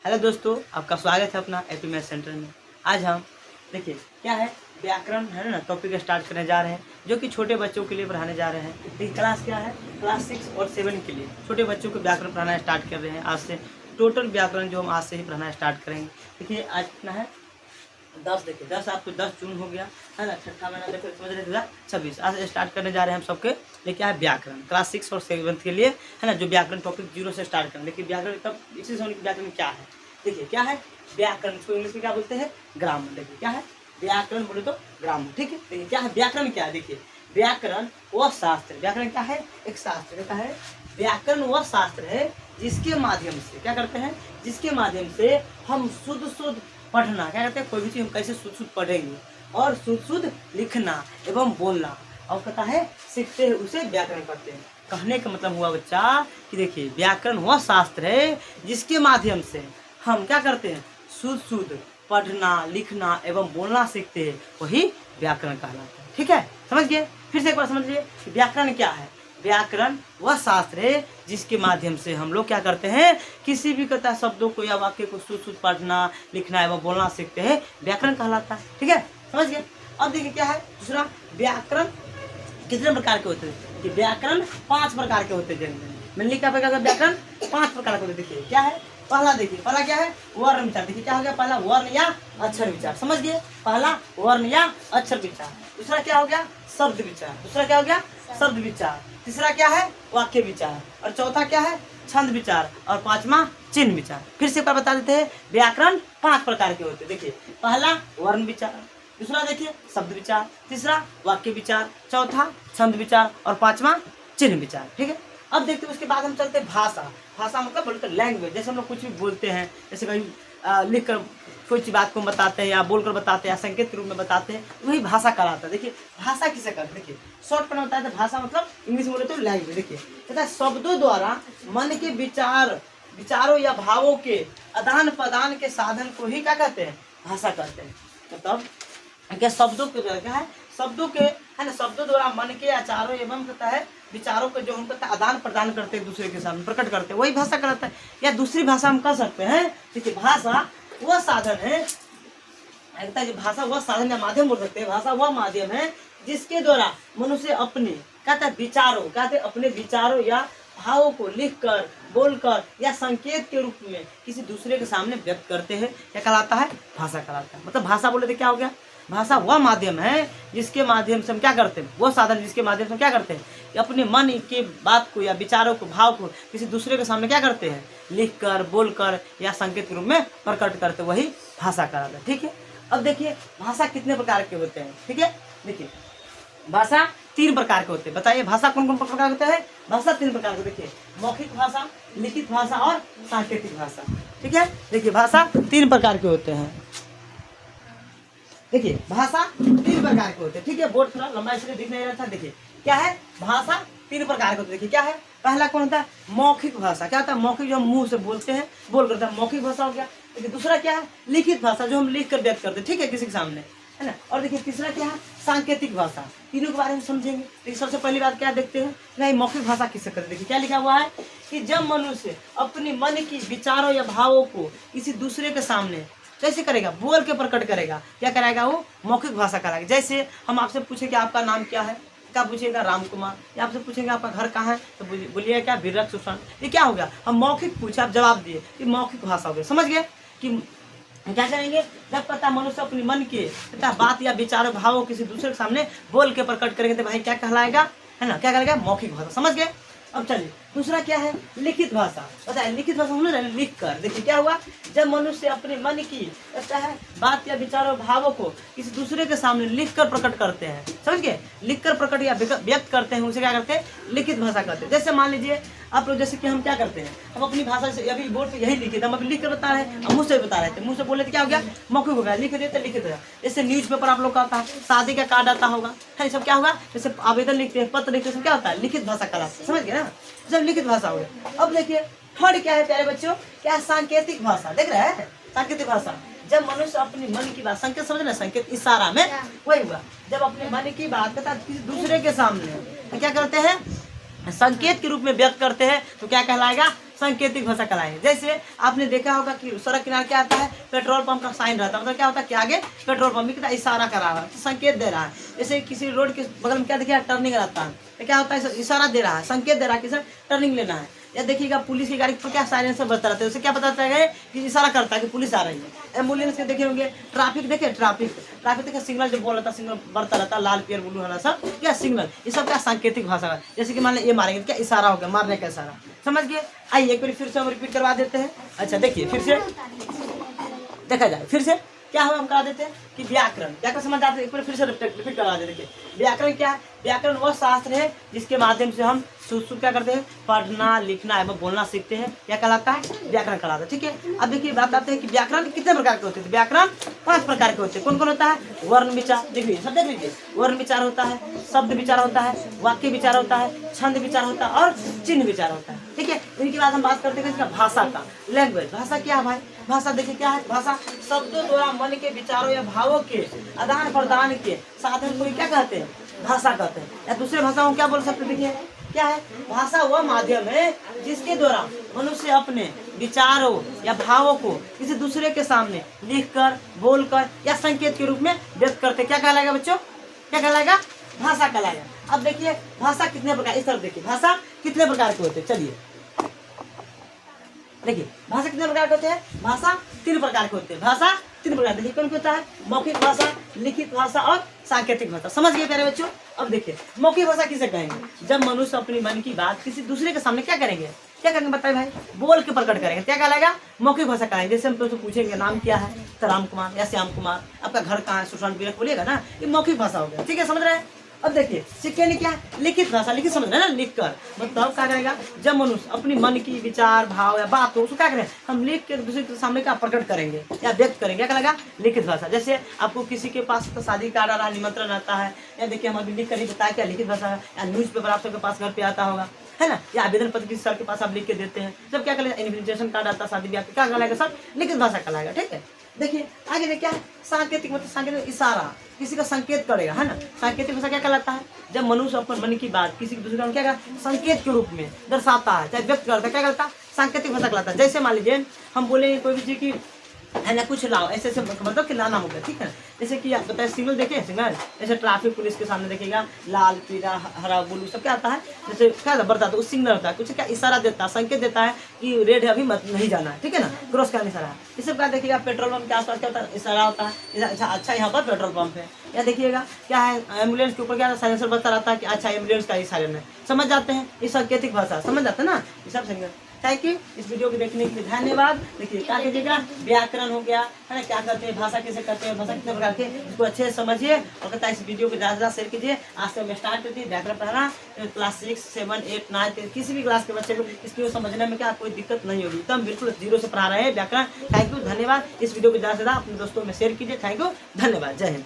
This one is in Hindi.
हेलो दोस्तों, आपका स्वागत है अपना एपी मैथ सेंटर में। आज हम देखिए क्या है व्याकरण है ना टॉपिक स्टार्ट करने जा रहे हैं, जो कि छोटे बच्चों के लिए पढ़ाने जा रहे हैं। देखिए क्लास क्या है, क्लास 6 और 7 के लिए छोटे बच्चों को व्याकरण पढ़ाना स्टार्ट कर रहे हैं। आज से टोटल व्याकरण जो हम आज से ही पढ़ाना स्टार्ट करेंगे। देखिए आज कितना है 10। देखिए 10 आपको 10 जून हो गया है ना, छठा महीना देखो समझ रहे 2026। आज स्टार्ट करने जा रहे हैं हम सबके लिए क्या है व्याकरण क्लास 6 और 7 के लिए है ना, जो व्याकरण टॉपिक 0 से स्टार्ट करें। देखिए व्याकरण तब इसी समय व्याकरण क्या है, देखिए क्या है व्याकरण, इसको इंग्लिश में क्या बोलते हैं ग्रामर। देखिए क्या है व्याकरण बोले तो ग्रामर, ठीक है। देखिए क्या है व्याकरण, क्या है देखिए व्याकरण वह शास्त्र, व्याकरण क्या है एक शास्त्र, क्या है व्याकरण वह शास्त्र है जिसके माध्यम से क्या करते हैं, जिसके माध्यम से हम शुद्ध पढ़ना क्या कहते हैं, कोई भी चीज़ हम कैसे शुद्ध पढ़ेंगे और शुद्ध लिखना एवं बोलना और कहता है सीखते हैं, उसे व्याकरण करते हैं। कहने का मतलब हुआ बच्चा कि देखिए व्याकरण वह शास्त्र है जिसके माध्यम से हम क्या करते हैं शुद्ध पढ़ना लिखना एवं बोलना सीखते हैं, वही व्याकरण कहलाता है। ठीक है, समझ गए। फिर से एक बार समझ लीजिए कि व्याकरण क्या है। व्याकरण वह शास्त्र है जिसके माध्यम से हम लोग क्या करते हैं, किसी भी कथा शब्दों को या वाक्य को शुद्ध पढ़ना लिखना एवं बोलना सीखते हैं, व्याकरण कहलाता है। ठीक है, समझ गए। अब देखिए क्या है दूसरा, व्याकरण कितने प्रकार के होते हैं कि व्याकरण 5 प्रकार के होते हैं। मैंने लिखा व्याकरण 5 प्रकार के होते हैं। देखिए क्या है पहला, देखिए पहला क्या है वर्ण विचार। देखिए क्या हो गया पहला वर्ण या अक्षर विचार, समझ गए पहला वर्ण या अक्षर विचार। दूसरा क्या हो गया शब्द विचार, दूसरा क्या हो गया शब्द विचार। तीसरा क्या है वाक्य विचार और चौथा क्या है छंद विचार और पांचवा चिन्ह विचार। फिर से एक बार बता देते हैं व्याकरण 5 प्रकार के होते हैं। देखिए पहला वर्ण विचार, दूसरा देखिए शब्द विचार, तीसरा वाक्य विचार, चौथा छंद विचार और पांचवा चिन्ह विचार। ठीक है, अब देखते हैं उसके बाद हम चलते हैं भाषा। भाषा मतलब बोलते लैंग्वेज, जैसे हम लोग कुछ भी बोलते हैं, जैसे कहीं लिख कर कोई चीज बात को बताते हैं या बोलकर बताते हैं या संकेत के रूप में बताते हैं, वही भाषा कहलाता है। देखिए भाषा किसे कहते हैं, देखिए शॉर्ट में बताया था भाषा मतलब इंग्लिश में बोले तो लैंग्वेज। देखिए कहता है शब्दों द्वारा मन के विचारों या भावों के आदान प्रदान के साधन को ही क्या कहते हैं भाषा कहते हैं। मतलब क्या शब्दों के द्वारा क्या है, शब्दों के है ना, शब्दों द्वारा मन के आचारों एवं कहता है विचारों को जो हम कहते हैं आदान प्रदान करते हैं, दूसरे के सामने प्रकट करते हैं, वही भाषा कहलाता है। या दूसरी भाषा हम कह सकते हैं, देखिए भाषा वह साधन है, भाषा वह साधन या माध्यम बोल सकते हैं। भाषा वह माध्यम है जिसके द्वारा मनुष्य अपने कहते हैं विचारों, कहते हैं अपने विचारों या भावों को लिखकर बोलकर या संकेत के रूप में किसी दूसरे के सामने व्यक्त करते हैं, क्या कहलाता है भाषा कहलाता है। मतलब भाषा बोले तो क्या हो गया, भाषा वह माध्यम है जिसके माध्यम से हम क्या करते हैं, वो साधन जिसके माध्यम से हम क्या करते हैं कि अपने मन के बात को या विचारों को भाव को किसी दूसरे के सामने क्या करते हैं लिखकर बोलकर या संकेत के रूप में प्रकट करते, वही भाषा कहलाता है। ठीक है, अब देखिए भाषा कितने प्रकार के होते हैं। ठीक है, देखिए भाषा 3 प्रकार के होते हैं। बताइए भाषा कौन कौन प्रकार होते हैं, भाषा 3 प्रकार के। देखिए मौखिक भाषा, लिखित भाषा और सांकेतिक भाषा। ठीक है, देखिए भाषा 3 प्रकार के होते हैं। देखिए भाषा 3 प्रकार के होते हैं। ठीक है, बोर्ड थोड़ा लंबा इसलिए दिख नहीं रहा था। देखिए क्या है भाषा 3 प्रकार के होते हैं। देखिए क्या है पहला कौन होता है मौखिक भाषा, क्या होता है मौखिक जो हम मुंह से बोलते हैं बोल करते हैं, मौखिक भाषा हो गया। देखिए दूसरा क्या है लिखित भाषा जो हम लिख कर व्यक्त करते हैं, ठीक है किसी के सामने, है ना। और देखिए तीसरा क्या है सांकेतिक भाषा। तीनों के बारे में समझेंगे। देखिए सबसे पहली बात क्या देखते हैं, नहीं मौखिक भाषा किससे करते हैं। देखिए क्या लिखा हुआ है कि जब मनुष्य अपने मन की विचारों या भावों को किसी दूसरे के सामने कैसे करेगा, बोल के प्रकट करेगा, क्या कराएगा वो मौखिक भाषा कराएगा। जैसे हम आपसे पूछे कि आपका नाम क्या है, क्या पूछेगा राम कुमार, या आपसे पूछेंगे आपका घर कहाँ है तो बोलिए क्या बिरक सुशांत। ये क्या हो गया, हम मौखिक पूछे आप जवाब दिए, ये मौखिक भाषा हो गया। समझ गए कि क्या करेंगे, जब पता मनुष्य अपने मन के बात या विचारों भावों किसी दूसरे के सामने बोल के प्रकट करेंगे तो भाई क्या कहलाएगा, है ना, क्या कहलाएगा मौखिक भाषा। समझ गए। अब चलिए दूसरा क्या है लिखित भाषा। बताए लिखित भाषा हमने लिख कर, देखिए क्या हुआ जब मनुष्य अपने मन की कहता है बात या विचारों भावों को किसी दूसरे के सामने लिख कर प्रकट करते हैं, समझ गए, लिख कर प्रकट या व्यक्त करते हैं, उसे क्या करते हैं लिखित भाषा करते हैं। जैसे मान लीजिए आप लोग, जैसे कि हम क्या करते हैं, हम अपनी भाषा से अभी बोर्ड पे यही लिखे थे, हम अभी लिख कर बता रहे हैं, मुँह से बता रहे थे, मुँह से बोले तो क्या हो गया मौखिक हो गया, लिख देते लिखित हो गया। जैसे न्यूज पेपर आप लोग का आता है, शादी का कार्ड आता होगा, है सब क्या होगा, जैसे आवेदन लिखते हैं पत्र लिखते हैं, क्या होता है लिखित भाषा कहलाता है। समझ गए ना, जब लिखित भाषा हो गया। अब देखिए थर्ड क्या है प्यारे बच्चों, क्या है सांकेतिक भाषा। देख रहे हैं सांकेतिक भाषा, जब मनुष्य अपनी मन की बात, संकेत समझ ना, संकेत इशारा में वही हुआ, जब अपने मन की बात करता किसी दूसरे के सामने क्या करते हैं संकेत के रूप में व्यक्त करते हैं तो क्या कहलाएगा सांकेतिक भाषा कहलाएंगे। जैसे आपने देखा होगा कि सड़क किनारे क्या आता है, पेट्रोल पंप का साइन रहता है, मतलब क्या होता है कि आगे पेट्रोल पंप कितना इशारा कर रहा है, तो संकेत दे रहा है। जैसे किसी रोड के बगल में क्या देखिए टर्निंग रहता है, तो क्या होता है इशारा दे रहा है, संकेत दे रहा है कि सर टर्निंग लेना है। या देखिएगा पुलिस की गाड़ी पर क्या साइलेंसर बजता रहता है, उससे क्या बताता है कि इशारा करता है कि पुलिस आ रही है। एम्बुलेंस के देखे होंगे, ट्रैफिक देखे, ट्रैफिक देखे सिग्नल जो बोल रहता है, सिग्नल बढ़ता रहता है, लाल पियर ब्लू हरा सब क्या सिग्नल, ये सब क्या सांकेतिक भाषा है। जैसे कि मान लो ये मारेंगे तो क्या इशारा हो गया, मारने का इशारा, समझ गए। आइए एक बार फिर से हम रिपीट करवा देते हैं। अच्छा देखिए फिर से देखा जाए, फिर से क्या हुआ हम करा देते हैं कि व्याकरण समझ आते हैं। एक बार फिर से रिपीट करवा देते हैं। व्याकरण क्या है? व्याकरण वह शास्त्र है जिसके माध्यम से हम शुद्ध क्या करते हैं, पढ़ना लिखना एवं बोलना सीखते हैं। क्या कहलाता है? व्याकरण कहलाता है। ठीक है, अब देखिए बात आते हैं कि व्याकरण कितने प्रकार के होते हैं। व्याकरण 5 प्रकार के होते हैं। कौन कौन होता है? वर्ण विचार, देखिए सब देख लीजिए, वर्ण विचार होता है, शब्द विचार होता है, वाक्य विचार होता है, छंद विचार होता है और चिन्ह विचार होता है। ठीक है, इनके बाद हम बात करते हैं इसका भाषा का, लैंग्वेज। भाषा क्या है भाई? भाषा देखिए क्या है, भाषा शब्दों द्वारा मन के विचारों या भावों के आदान प्रदान के साधन को क्या कहते हैं? भाषा कहते हैं। या दूसरे भाषाओं क्या बोल सकते हैं? देखिए क्या है, भाषा वह माध्यम है जिसके द्वारा मनुष्य अपने विचारों या भावों को किसी दूसरे के सामने लिखकर, बोलकर या संकेत के रूप में व्यक्त करते। क्या कहलाएगा बच्चों? क्या कहलाएगा? भाषा कहलाएगा। अब देखिए भाषा कितने प्रकार, इस तरफ देखिए भाषा कितने प्रकार के होते हैं। चलिए देखिए भाषा कितने प्रकार के होते हैं? भाषा 3 प्रकार के होते हैं। भाषा 3 प्रकार, देखिए कौन होता है? मौखिक भाषा, लिखित भाषा और सांकेतिक भाषा। समझ गए प्यारे बच्चों? अब देखिए मौखिक भाषा किसे कहेंगे? जब मनुष्य अपनी मन की बात किसी दूसरे के सामने क्या करेंगे? क्या करेंगे बताइए भाई? बोल के प्रकट करेंगे। क्या कहलाएगा? मौखिक भाषा कहेंगे। जैसे हम तो पूछेंगे नाम क्या है, तो राम कुमार या श्याम कुमार, आपका घर कहाँ है, सुशांत विरक बोलिएगा ना, ये मौखिक भाषा हो गया। ठीक है, समझ रहे हैं? अब देखिए सेकेंड क्या है? लिखित भाषा। लिखित समझ रहे हैं ना, लिख कर, मतलब क्या करेगा? जब मनुष्य अपनी मन की विचार भाव या बात हो उसको क्या करें, हम लिख के दूसरे के सामने क्या प्रकट करेंगे या व्यक्त करेंगे। क्या कहलाएगा? लिखित भाषा। जैसे आपको किसी के पास तो शादी कार्ड आ रहा, निमंत्रण आता है, या देखिए हम अभी लिख कर ही बताया क्या लिखित भाषा है। या न्यूज पेपर आप सबके पास घर पे आता होगा, है ना, या आवेदन पत्र किसी सर के पास आप लिख के देते हैं, सब क्या कहलाएगा? इन्विटेशन कार्ड आता है शादी ब्याह, क्या कहलाएगा? सब लिखित भाषा कहलाएगा। ठीक है, देखिए आगे क्या है? सांकेतिक, मतलब सांकेतिक इशारा, किसी का संकेत करेगा, है ना। सांकेतिक भाषा क्या कहलाता है? जब मनुष्य अपने मन की बात किसी दूसरे का क्या संकेत के रूप में दर्शाता है, चाहे व्यक्त करता है, क्या करता है? सांकेतिक भाषा कहलाता है। जैसे मान लीजिए हम बोले कोई भी चीज की है ना, कुछ लाओ, ऐसे ऐसे मतलब कि लाना होगा। ठीक है, जैसे कि आप बताए सिग्नल देखे, सिग्नल जैसे ट्रैफिक पुलिस के सामने देखिएगा लाल पीला हरा ब्लू सब क्या आता है, जैसे क्या बढ़ता है तो उस सिग्नल होता है, कुछ क्या इशारा देता है, संकेत देता है कि रेड है, अभी मत नहीं जाना है। ठीक है ना, क्रॉस करने इशारा। इस सब क्या देखिएगा पेट्रोल पंप के आसपास क्या होता है? इशारा होता है। अच्छा यहाँ पर पेट्रोल पंप है। या देखिएगा क्या है, एम्बुलेंस के ऊपर क्या साइलेंसर बजता रहता है कि अच्छा एम्बुलेंस का ही साइलेंस है। समझ जाते हैं, ये सांकेतिक भाषा समझ जाते हैं ना, ये सब सिग्नल। थैंक यू, इस वीडियो को देखने के लिए धन्यवाद। देखिए क्या कीजिएगा, व्याकरण हो गया, है ना, क्या करते हैं, भाषा कैसे करते हैं, भाषा कितने प्रकार के, इसको अच्छे से समझिए और कहता है इस वीडियो को ज़्यादा शेयर कीजिए। आज से हम स्टार्ट करते हैं व्याकरण पढ़ाना। क्लास 6, 7, 8, 9 किसी भी क्लास के बच्चे को इसको समझने में क्या कोई दिक्कत नहीं होगी, एकदम बिल्कुल 0 से पढ़ा रहे हैं व्याकरण। थैंक यू, धन्यवाद। इस वीडियो को ज़्यादा से ज़्यादा अपने दोस्तों में शेयर कीजिए। थैंक यू, धन्यवाद, जय हिंद।